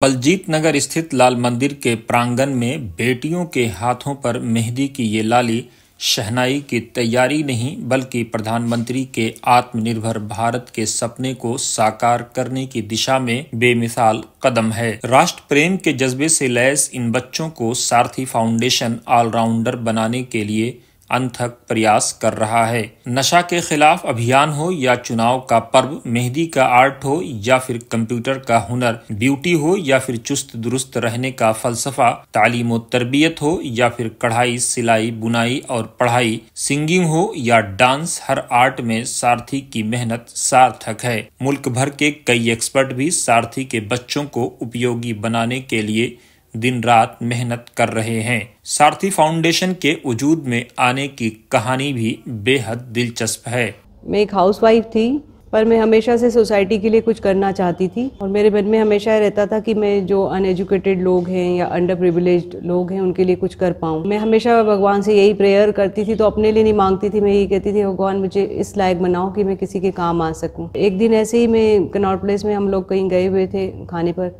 बलजीत नगर स्थित लाल मंदिर के प्रांगण में बेटियों के हाथों पर मेहंदी की ये लाली शहनाई की तैयारी नहीं बल्कि प्रधानमंत्री के आत्मनिर्भर भारत के सपने को साकार करने की दिशा में बेमिसाल कदम है। राष्ट्र प्रेम के जज्बे से लैस इन बच्चों को सारथी फाउंडेशन ऑलराउंडर बनाने के लिए अनथक प्रयास कर रहा है। नशा के खिलाफ अभियान हो या चुनाव का पर्व, मेहंदी का आर्ट हो या फिर कंप्यूटर का हुनर, ब्यूटी हो या फिर चुस्त दुरुस्त रहने का फलसफा, तालीम और तरबियत हो या फिर कढ़ाई, सिलाई, बुनाई और पढ़ाई, सिंगिंग हो या डांस, हर आर्ट में सारथी की मेहनत सार्थक है। मुल्क भर के कई एक्सपर्ट भी सारथी के बच्चों को उपयोगी बनाने के लिए दिन रात मेहनत कर रहे हैं। सारथी फाउंडेशन के वजूद में आने की कहानी भी बेहद दिलचस्प है। मैं एक हाउसवाइफ थी, पर मैं हमेशा से सोसाइटी के लिए कुछ करना चाहती थी और मेरे मन में हमेशा रहता था कि मैं जो अनएजुकेटेड लोग हैं या अंडर प्रिविलेज्ड लोग हैं उनके लिए कुछ कर पाऊँ। मैं हमेशा भगवान से यही प्रेयर करती थी, तो अपने लिए नहीं मांगती थी। मैं यही कहती थी, भगवान मुझे इस लायक बनाओ कि मैं किसी के काम आ सकूँ। एक दिन ऐसे ही मैं कनॉट प्लेस में हम लोग कहीं गए हुए थे खाने पर,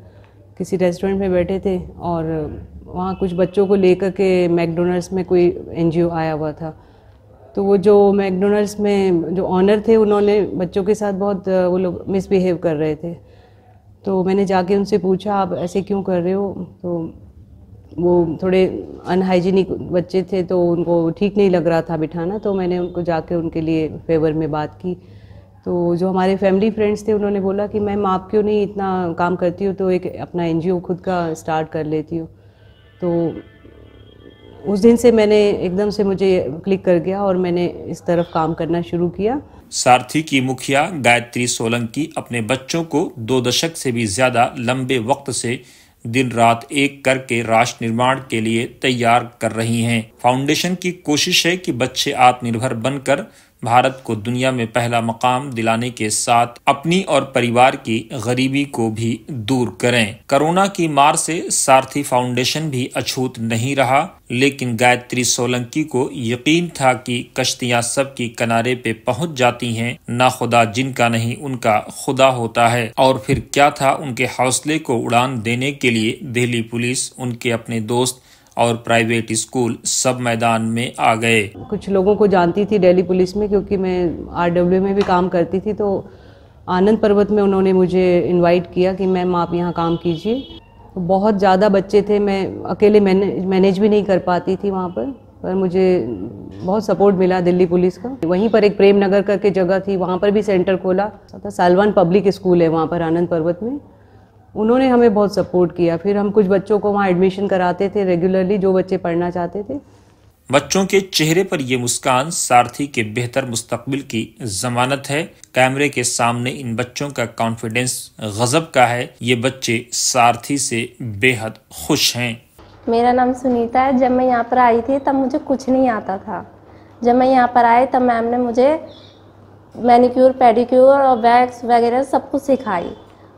किसी रेस्टोरेंट में बैठे थे और वहाँ कुछ बच्चों को लेकर के मैकडोनल्ड्स में कोई एनजीओ आया हुआ था। तो वो जो मैकडोनल्ड्स में जो ऑनर थे, उन्होंने बच्चों के साथ बहुत वो लोग मिसबिहेव कर रहे थे। तो मैंने जाके उनसे पूछा, आप ऐसे क्यों कर रहे हो? तो वो थोड़े अनहाइजीनिक बच्चे थे, तो उनको ठीक नहीं लग रहा था बिठाना। तो मैंने उनको जाके उनके लिए फेवर में बात की। तो जो हमारे फैमिली फ्रेंड्स थे, उन्होंने बोला कि मैम आप क्यों नहीं इतना काम करती हो, तो एक अपना एनजीओ खुद का स्टार्ट कर लेती हो। तो उस दिन से मैंने एकदम से मुझे क्लिक कर गया और मैंने इस तरफ काम करना शुरू किया। सारथी की मुखिया गायत्री सोलंकी अपने बच्चों को 2 दशक से भी ज्यादा लंबे वक्त से दिन रात एक करके राष्ट्र निर्माण के लिए तैयार कर रही हैं। फाउंडेशन की कोशिश है कि बच्चे आत्मनिर्भर बनकर भारत को दुनिया में पहला मकाम दिलाने के साथ अपनी और परिवार की गरीबी को भी दूर करें। कोरोना की मार से सारथी फाउंडेशन भी अछूत नहीं रहा, लेकिन गायत्री सोलंकी को यकीन था कि कश्तियां सबकी किनारे पे पहुंच जाती हैं, ना खुदा जिनका नहीं उनका खुदा होता है। और फिर क्या था, उनके हौसले को उड़ान देने के लिए दिल्ली पुलिस, उनके अपने दोस्त और प्राइवेट स्कूल सब मैदान में आ गए। कुछ लोगों को जानती थी दिल्ली पुलिस में, क्योंकि मैं आरडब्ल्यू में भी काम करती थी। तो आनंद पर्वत में उन्होंने मुझे इनवाइट किया कि मैम आप यहाँ काम कीजिए। तो बहुत ज़्यादा बच्चे थे, मैं अकेले मैनेज भी नहीं कर पाती थी वहाँ पर मुझे बहुत सपोर्ट मिला दिल्ली पुलिस का। वहीं पर एक प्रेम नगर करके जगह थी, वहाँ पर भी सेंटर खोला। सालवान पब्लिक स्कूल है वहाँ पर आनंद पर्वत में, उन्होंने हमें बहुत सपोर्ट किया। फिर हम कुछ बच्चों को वहाँ एडमिशन कराते थे रेगुलरली, जो बच्चे पढ़ना चाहते थे। बच्चों के चेहरे पर ये मुस्कान सारथी के बेहतर मुस्तकबिल की जमानत है। कैमरे के सामने इन बच्चों का कॉन्फिडेंस गजब का है। ये बच्चे सारथी से बेहद खुश हैं। मेरा नाम सुनीता है। जब मैं यहाँ पर आई थी तब मुझे कुछ नहीं आता था। जब मैं यहाँ पर आई तब मैम ने मुझे मैनिक्योर, पेडिक्योर और वैक्स वगैरह सब कुछ सिखाई।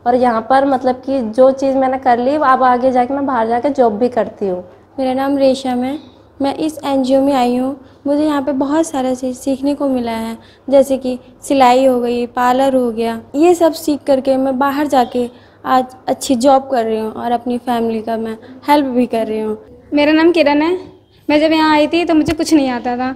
और यहाँ पर मतलब कि जो चीज़ मैंने कर ली, अब आगे जाके मैं बाहर जाके जॉब भी करती हूँ। मेरा नाम रेशम है। मैं इस एनजीओ में आई हूँ। मुझे यहाँ पे बहुत सारा चीज़ सीखने को मिला है, जैसे कि सिलाई हो गई, पार्लर हो गया। ये सब सीख करके मैं बाहर जाके आज अच्छी जॉब कर रही हूँ और अपनी फैमिली का मैं हेल्प भी कर रही हूँ। मेरा नाम किरण है। मैं जब यहाँ आई थी तो मुझे कुछ नहीं आता था।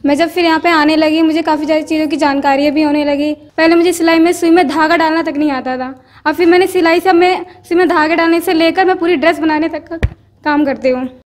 मैं जब फिर यहाँ पे आने लगी, मुझे काफ़ी सारी चीज़ों की जानकारी भी होने लगी। पहले मुझे सिलाई में सुई में धागा डालना तक नहीं आता था। अब फिर मैंने सिलाई से, मैं सुई में धागे डालने से लेकर मैं पूरी ड्रेस बनाने तक का काम करती हूँ।